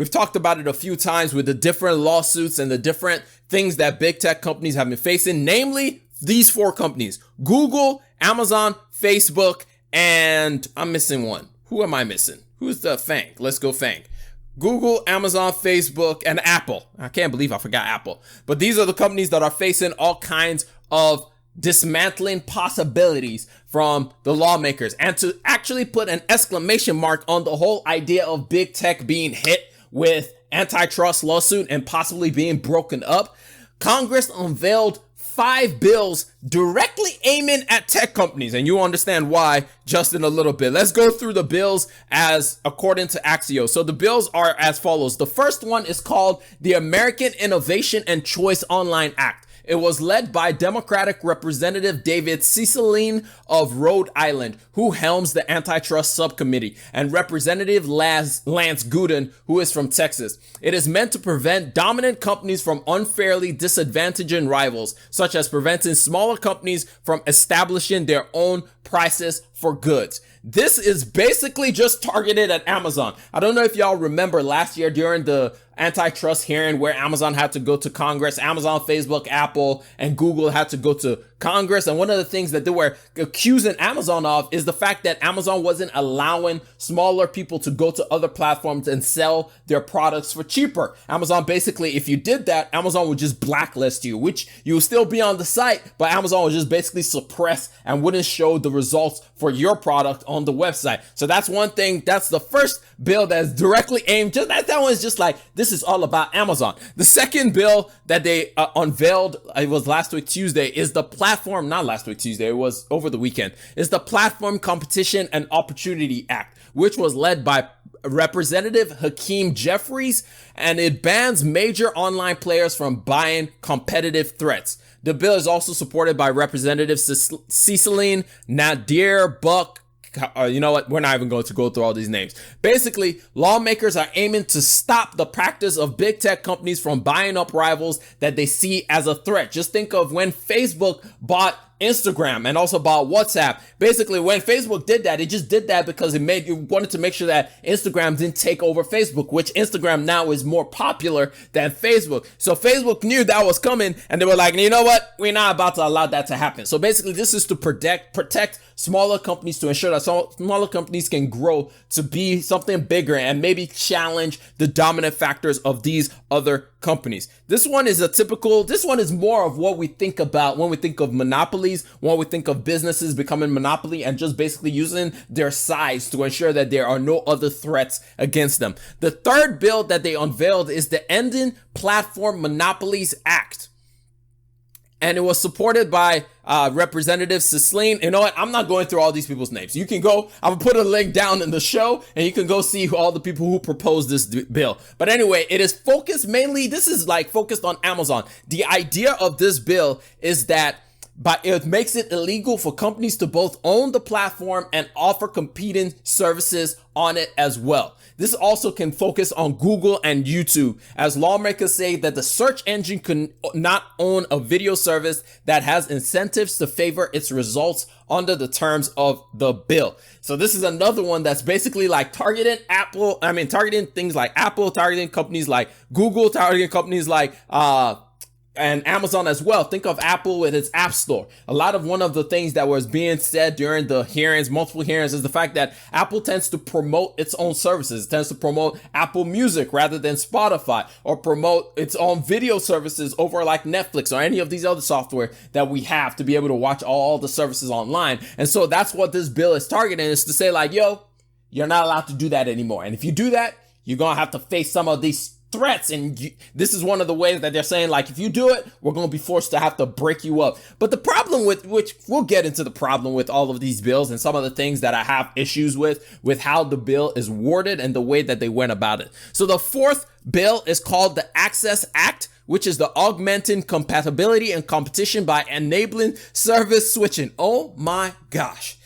We've talked about it a few times with the different lawsuits and the different things that big tech companies have been facing, namely these four companies: Google, Amazon, Facebook, and I'm missing one. Who am I missing? Who's the FANG? Let's go FANG. Google, Amazon, Facebook, and Apple. I can't believe I forgot Apple. But these are the companies that are facing all kinds of dismantling possibilities from the lawmakers. And to actually put an exclamation mark on the whole idea of big tech being hit with antitrust lawsuit and possibly being broken up, Congress unveiled 5 bills directly aiming at tech companies, and you'll understand why just in a little bit. Let's go through the bills as according to Axios. So the bills are as follows. The first one is called the American Innovation and Choice Online Act. It was led by Democratic Representative David Cicilline of Rhode Island, who helms the antitrust subcommittee, and Representative Lance Gooden, who is from Texas. It is meant to prevent dominant companies from unfairly disadvantaging rivals, such as preventing smaller companies from establishing their own prices for goods. This is basically just targeted at Amazon. I don't know if y'all remember last year during the antitrust hearing where Amazon had to go to Congress. Amazon, Facebook, Apple, and Google had to go to Congress. And one of the things that they were accusing Amazon of is the fact that Amazon wasn't allowing smaller people to go to other platforms and sell their products for cheaper. Amazon basically, if you did that, Amazon would just blacklist you, which you would still be on the site, but Amazon would just basically suppress and wouldn't show the results for your product on the website. So that's one thing. That's the first bill that's directly aimed. Just that one is just like, this is all about Amazon. The second bill that they unveiled, it was last week Tuesday, is the platform, not last week Tuesday, it was over the weekend, is the Platform Competition and Opportunity Act, which was led by Representative Hakeem Jeffries, and it bans major online players from buying competitive threats. The bill is also supported by Representatives Cicilline, Nadir Buck. You know what? We're not even going to go through all these names. Basically, lawmakers are aiming to stop the practice of big tech companies from buying up rivals that they see as a threat. Just think of when Facebook bought Instagram and also bought WhatsApp. Basically, when Facebook did that, it just did that because it wanted to make sure that Instagram didn't take over Facebook, which Instagram now is more popular than Facebook. So Facebook knew that was coming, and they were like, you know what? We're not about to allow that to happen. So basically, this is to protect smaller companies, to ensure that smaller companies can grow to be something bigger and maybe challenge the dominant factors of these other companies. This one is more of what we think about when we think of monopolies, when we think of businesses becoming monopoly and just basically using their size to ensure that there are no other threats against them. The third bill that they unveiled is the Ending Platform Monopolies Act. And it was supported by Representative Cicilline. You know what? I'm not going through all these people's names. You can go, I'm gonna put a link down in the show and you can go see all the people who proposed this bill. But anyway, it is focused focused on Amazon. The idea of this bill is that it makes it illegal for companies to both own the platform and offer competing services on it as well. This also can focus on Google and YouTube, as lawmakers say that the search engine can not own a video service that has incentives to favor its results under the terms of the bill. So this is another one that's basically like targeting things like Apple, targeting companies like Google, targeting companies like and Amazon as well. Think of Apple with its App Store. One of the things that was being said during the hearings, multiple hearings, is the fact that Apple tends to promote its own services. It tends to promote Apple Music rather than Spotify, or promote its own video services over like Netflix or any of these other software that we have to be able to watch all the services online. And so that's what this bill is targeting, is to say like, yo, you're not allowed to do that anymore. And if you do that, you're going to have to face some of these threats. And this is one of the ways that they're saying, like, if you do it, we're going to be forced to have to break you up. But the problem with, which we'll get into the problem with all of these bills and some of the things that I have issues with how the bill is worded and the way that they went about it. So the fourth bill is called the Access Act, which is the Augmenting Compatibility and Competition by Enabling Service Switching. Oh my gosh.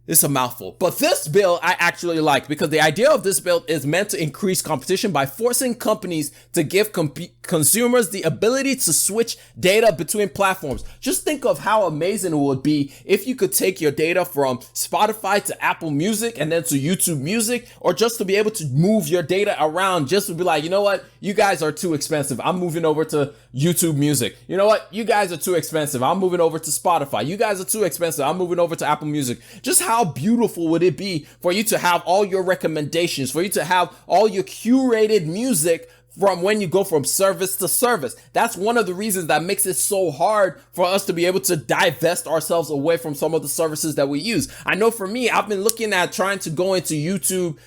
It's a mouthful. But this bill I actually like, because the idea of this bill is meant to increase competition by forcing companies to give consumers the ability to switch data between platforms. Just think of how amazing it would be if you could take your data from Spotify to Apple Music and then to YouTube Music, or just to be able to move your data around, just to be like, you know what? You guys are too expensive. I'm moving over to YouTube Music. You know what? You guys are too expensive. I'm moving over to Spotify. You guys are too expensive. I'm moving over to Apple Music. Just how beautiful would it be for you to have all your recommendations, for you to have all your curated music from when you go from service to service. That's one of the reasons that makes it so hard for us to be able to divest ourselves away from some of the services that we use. I know for me, I've been looking at trying to go into YouTube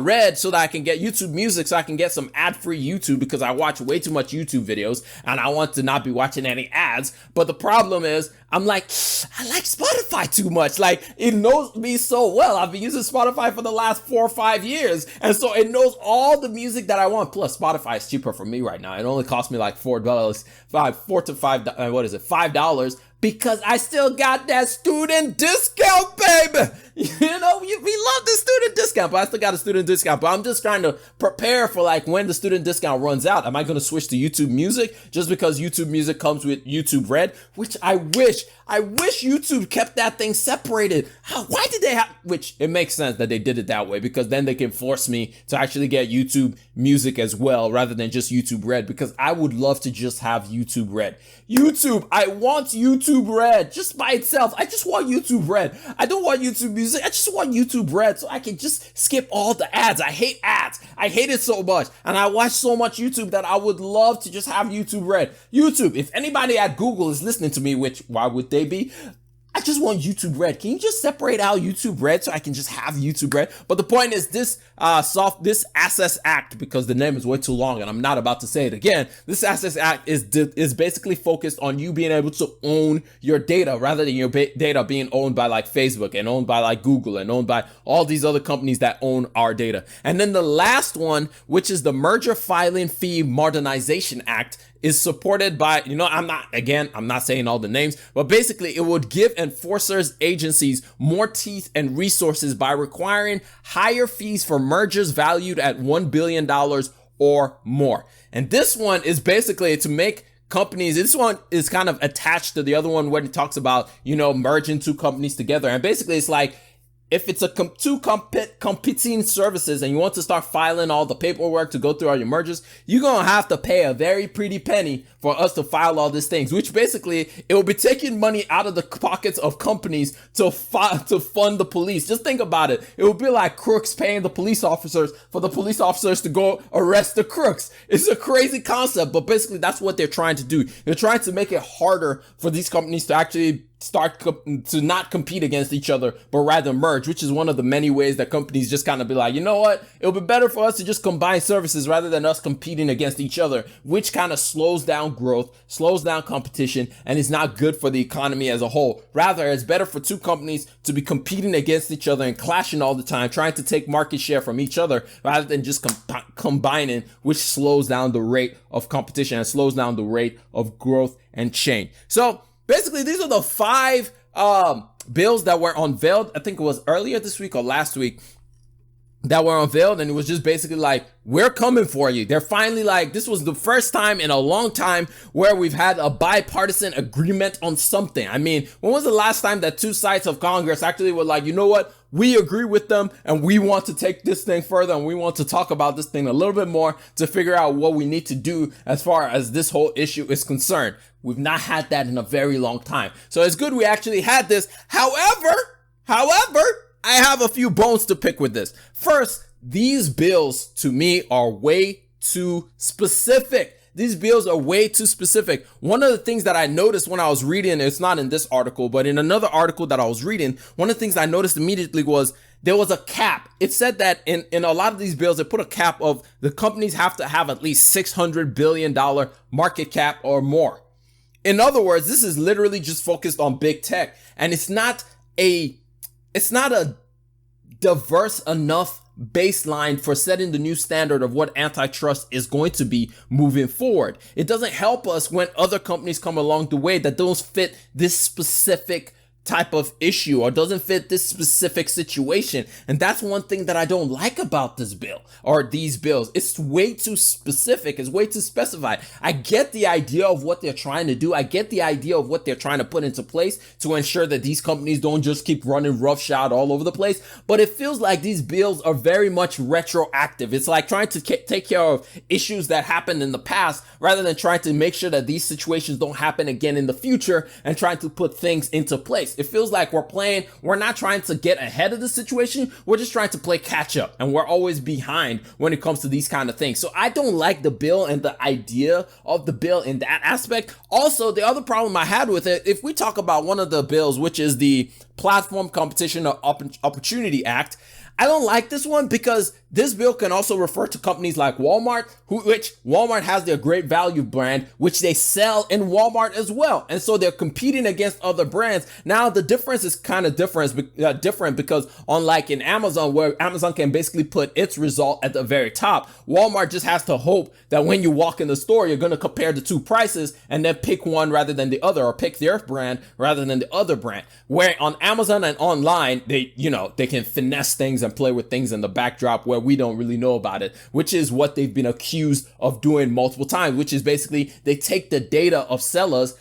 Red so that I can get YouTube Music, so I can get some ad-free YouTube, because I watch way too much YouTube videos and I want to not be watching any ads. But the problem is, I'm like, I like Spotify too much. Like, it knows me so well. I've been using Spotify for the last 4 or 5 years. And so it knows all the music that I want. Plus, Spotify is cheaper for me right now. It only costs me like $5, $5, because I still got that student discount, baby. You know, we love the student discount, but I still got a student discount. But I'm just trying to prepare for like when the student discount runs out. Am I going to switch to YouTube Music just because YouTube Music comes with YouTube Red? Which I wish YouTube kept that thing separated. Why did they have, which it makes sense that they did it that way, because then they can force me to actually get YouTube Music as well, rather than just YouTube Red, because I would love to just have YouTube Red. YouTube, I want YouTube Red just by itself. I just want YouTube Red. I don't want YouTube Music. I just want YouTube Red so I can just skip all the ads. I hate ads. I hate it so much. And I watch so much YouTube that I would love to just have YouTube Red. YouTube, if anybody at Google is listening to me, which why would they be? I just want YouTube Red. Can you just separate out YouTube Red so I can just have YouTube Red? But the point is, this Access Act, because the name is way too long and I'm not about to say it again, this Access Act is basically focused on you being able to own your data, rather than your data being owned by like Facebook and owned by like Google and owned by all these other companies that own our data. And then the last one, which is the Merger Filing Fee Modernization Act, is supported by, I'm not saying all the names, but basically it would give enforcers agencies more teeth and resources by requiring higher fees for mergers valued at $1 billion or more. And this one is basically to make companies, this one is kind of attached to the other one when it talks about, merging two companies together. And basically it's like, if it's two competing services and you want to start filing all the paperwork to go through all your mergers, you're going to have to pay a very pretty penny for us to file all these things, which basically it will be taking money out of the pockets of companies to fund the police. Just think about it. It would be like crooks paying the police officers for the police officers to go arrest the crooks. It's a crazy concept, but basically that's what they're trying to do. They're trying to make it harder for these companies to actually start to not compete against each other, but rather merge, which is one of the many ways that companies just kind of be like, you know what, it'll be better for us to just combine services rather than us competing against each other, which kind of slows down growth, slows down competition, and is not good for the economy as a whole. Rather, it's better for two companies to be competing against each other and clashing all the time, trying to take market share from each other rather than just combining, which slows down the rate of competition and slows down the rate of growth and change. So basically, these are the 5 bills that were unveiled. I think it was earlier this week or last week that were unveiled, and it was just basically like, we're coming for you. They're finally like, this was the first time in a long time where we've had a bipartisan agreement on something. I mean, when was the last time that two sides of Congress actually were like, you know what? We agree with them and we want to take this thing further and we want to talk about this thing a little bit more to figure out what we need to do as far as this whole issue is concerned. We've not had that in a very long time. So it's good we actually had this. However, I have a few bones to pick with this. First, these bills to me are way too specific. These bills are way too specific. One of the things that I noticed when I was reading, it's not in this article, but in another article that I was reading, one of the things I noticed immediately was there was a cap. It said that in a lot of these bills, they put a cap of the companies have to have at least $600 billion market cap or more. In other words, this is literally just focused on big tech, and it's not a diverse enough baseline for setting the new standard of what antitrust is going to be moving forward. It doesn't help us when other companies come along the way that don't fit this specific type of issue or doesn't fit this specific situation. And that's one thing that I don't like about this bill or these bills. It's way too specific. It's way too specified. I get the idea of what they're trying to do. I get the idea of what they're trying to put into place to ensure that these companies don't just keep running roughshod all over the place. But it feels like these bills are very much retroactive. It's like trying to take care of issues that happened in the past rather than trying to make sure that these situations don't happen again in the future and trying to put things into place. It feels like we're not trying to get ahead of the situation. We're just trying to play catch up, and we're always behind when it comes to these kind of things. So I don't like the bill and the idea of the bill in that aspect. Also, the other problem I had with it, if we talk about one of the bills, which is the Platform Competition Opportunity Act, I don't like this one because this bill can also refer to companies like Walmart, which Walmart has their Great Value brand, which they sell in Walmart as well. And so they're competing against other brands. Now, the difference is kind of different because unlike in Amazon, where Amazon can basically put its result at the very top, Walmart just has to hope that when you walk in the store, you're going to compare the two prices and then pick one rather than the other, or pick their brand rather than the other brand. Where on Amazon and online, they can finesse things and play with things in the backdrop where we don't really know about it, which is what they've been accused of doing multiple times, which is basically they take the data of sellers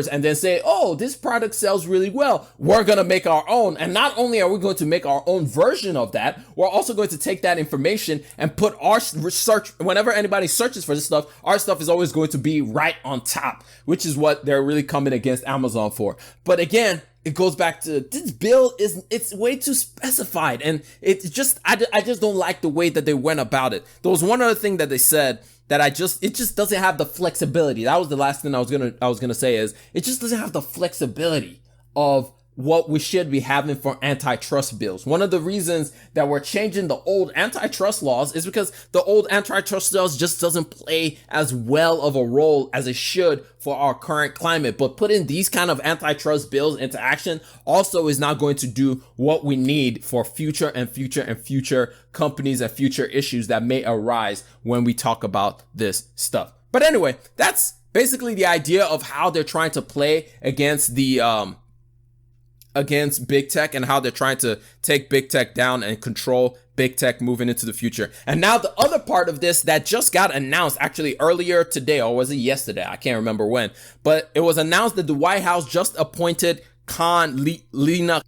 and then say, oh, this product sells really well, we're going to make our own. And not only are we going to make our own version of that, we're also going to take that information and put our research, whenever anybody searches for this stuff, our stuff is always going to be right on top, which is what they're really coming against Amazon for. But again, it goes back to this bill it's way too specified, and it's just I just don't like the way that they went about it. There was one other thing that they said that it just doesn't have the flexibility. That was the last thing I was gonna say is it just doesn't have the flexibility of what we should be having for antitrust bills. One of the reasons that we're changing the old antitrust laws is because the old antitrust laws just doesn't play as well of a role as it should for our current climate. But putting these kind of antitrust bills into action also is not going to do what we need for future companies and future issues that may arise when we talk about this stuff. But anyway, that's basically the idea of how they're trying to play against against big tech and how they're trying to take big tech down and control big tech moving into the future. And now the other part of this that just got announced actually earlier today, or was it yesterday? I can't remember when, but it was announced that the White House just appointed Lina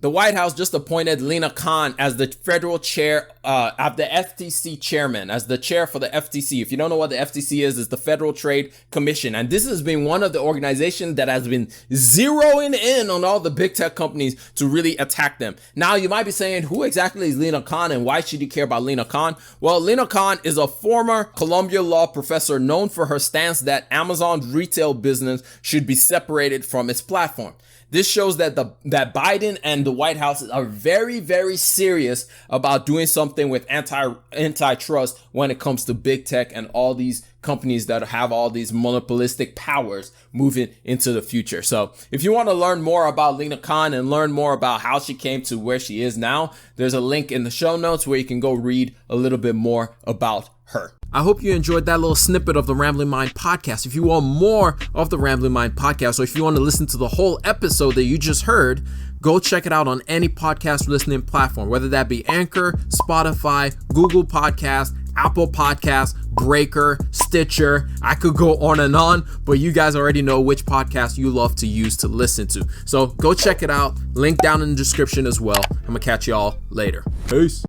Khan as the federal chair of the FTC chairman, as the chair for the FTC. If you don't know what the FTC is the Federal Trade Commission. And this has been one of the organizations that has been zeroing in on all the big tech companies to really attack them. Now, you might be saying, who exactly is Lina Khan and why should you care about Lina Khan? Well, Lina Khan is a former Columbia law professor known for her stance that Amazon's retail business should be separated from its platform. This shows that that Biden and the White House are very, very serious about doing something with antitrust when it comes to big tech and all these companies that have all these monopolistic powers moving into the future. So if you want to learn more about Lina Khan and learn more about how she came to where she is now, there's a link in the show notes where you can go read a little bit more about her. I hope you enjoyed that little snippet of the Rambling Mind podcast. If you want more of the Rambling Mind podcast, or if you want to listen to the whole episode that you just heard, go check it out on any podcast listening platform, whether that be Anchor, Spotify, Google Podcasts, Apple Podcasts, Breaker, Stitcher. I could go on, but you guys already know which podcast you love to use to listen to. So go check it out. Link down in the description as well. I'm gonna catch y'all later. Peace.